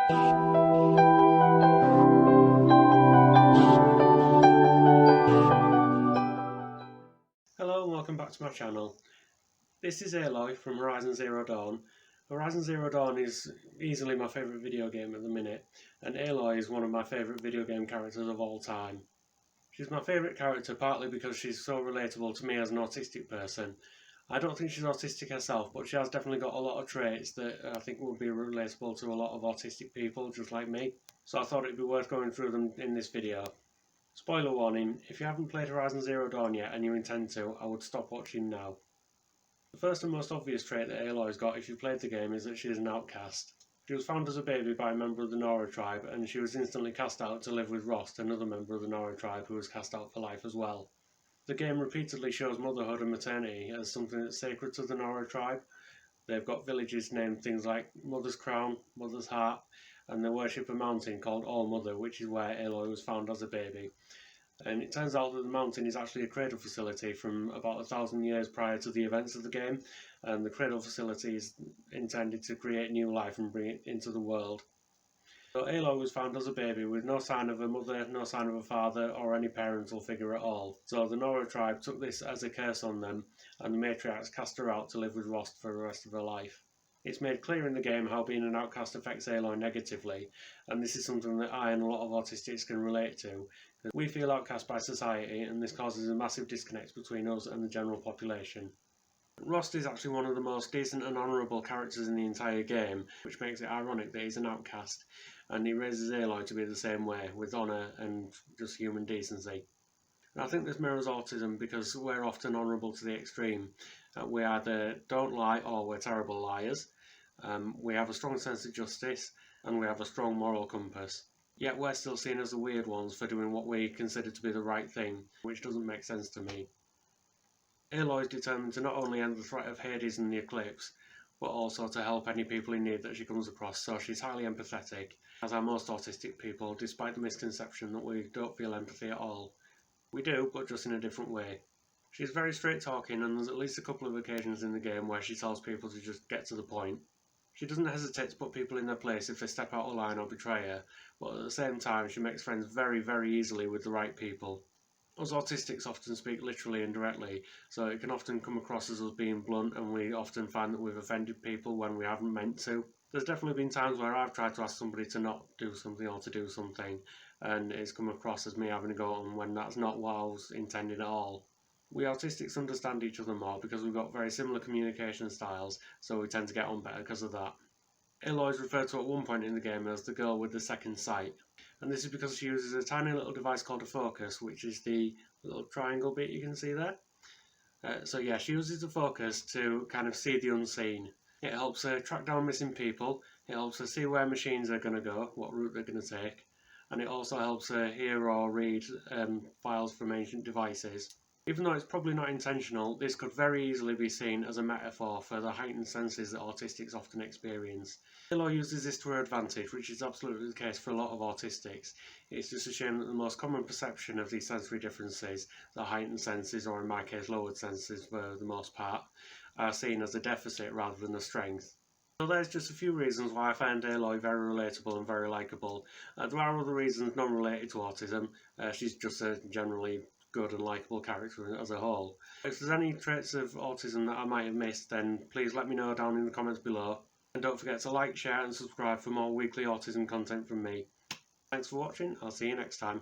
Hello and welcome back to my channel. This is Aloy from Horizon Zero Dawn. Horizon Zero Dawn is easily my favourite video game at the minute, and Aloy is one of my favourite video game characters of all time. She's my favourite character partly because she's so relatable to me as an autistic person. I don't think she's autistic herself, but she has definitely got a lot of traits that I think would be relatable to a lot of autistic people just like me, so I thought it'd be worth going through them in this video. Spoiler warning, if you haven't played Horizon Zero Dawn yet and you intend to, I would stop watching now. The first and most obvious trait that Aloy's got if you've played the game is that she is an outcast. She was found as a baby by a member of the Nora tribe, and she was instantly cast out to live with Rost, another member of the Nora tribe who was cast out for life as well. The game repeatedly shows motherhood and maternity as something that's sacred to the Nora tribe. They've got villages named things like Mother's Crown, Mother's Heart, and they worship a mountain called All Mother, which is where Aloy was found as a baby. And it turns out that the mountain is actually a cradle facility from about 1,000 years prior to the events of the game, and the cradle facility is intended to create new life and bring it into the world. So Aloy was found as a baby with no sign of a mother, no sign of a father, or any parental figure at all. So the Nora tribe took this as a curse on them, and the matriarchs cast her out to live with Rost for the rest of her life. It's made clear in the game how being an outcast affects Aloy negatively, and this is something that I and a lot of autistics can relate to. We feel outcast by society, and this causes a massive disconnect between us and the general population. Rost is actually one of the most decent and honourable characters in the entire game, which makes it ironic that he's an outcast, and he raises Aloy to be the same way, with honour and just human decency. And I think this mirrors autism because we're often honourable to the extreme. We either don't lie or we're terrible liars. We have a strong sense of justice, and we have a strong moral compass. Yet we're still seen as the weird ones for doing what we consider to be the right thing, which doesn't make sense to me. Aloy is determined to not only end the threat of Hades and the Eclipse, but also to help any people in need that she comes across, so she's highly empathetic, as are most autistic people, despite the misconception that we don't feel empathy at all. We do, but just in a different way. She's very straight talking, and there's at least a couple of occasions in the game where she tells people to just get to the point. She doesn't hesitate to put people in their place if they step out of line or betray her, but at the same time she makes friends very, very easily with the right people. Us autistics often speak literally and directly, so it can often come across as us being blunt, and we often find that we've offended people when we haven't meant to. There's definitely been times where I've tried to ask somebody to not do something or to do something, and it's come across as me having a go at them when that's not what I was intending at all. We autistics understand each other more because we've got very similar communication styles, so we tend to get on better because of that. Aloy is referred to at one point in the game as the girl with the second sight, and this is because she uses a tiny little device called a focus, which is the little triangle bit you can see there. So yeah, she uses the focus to kind of see the unseen. It helps her track down missing people, it helps her see where machines are going to go, what route they're going to take, and it also helps her hear or read files from ancient devices. Even though it's probably not intentional, this could very easily be seen as a metaphor for the heightened senses that autistics often experience. Aloy uses this to her advantage, which is absolutely the case for a lot of autistics. It's just a shame that the most common perception of these sensory differences, the heightened senses, or in my case lowered senses for the most part, are seen as a deficit rather than a strength. So there's just a few reasons why I find Aloy very relatable and very likeable. There are other reasons non-related to autism. She's just a generally good and likeable character as a whole. If there's any traits of autism that I might have missed, then please let me know down in the comments below. And don't forget to like, share and subscribe for more weekly autism content from me. Thanks for watching, I'll see you next time.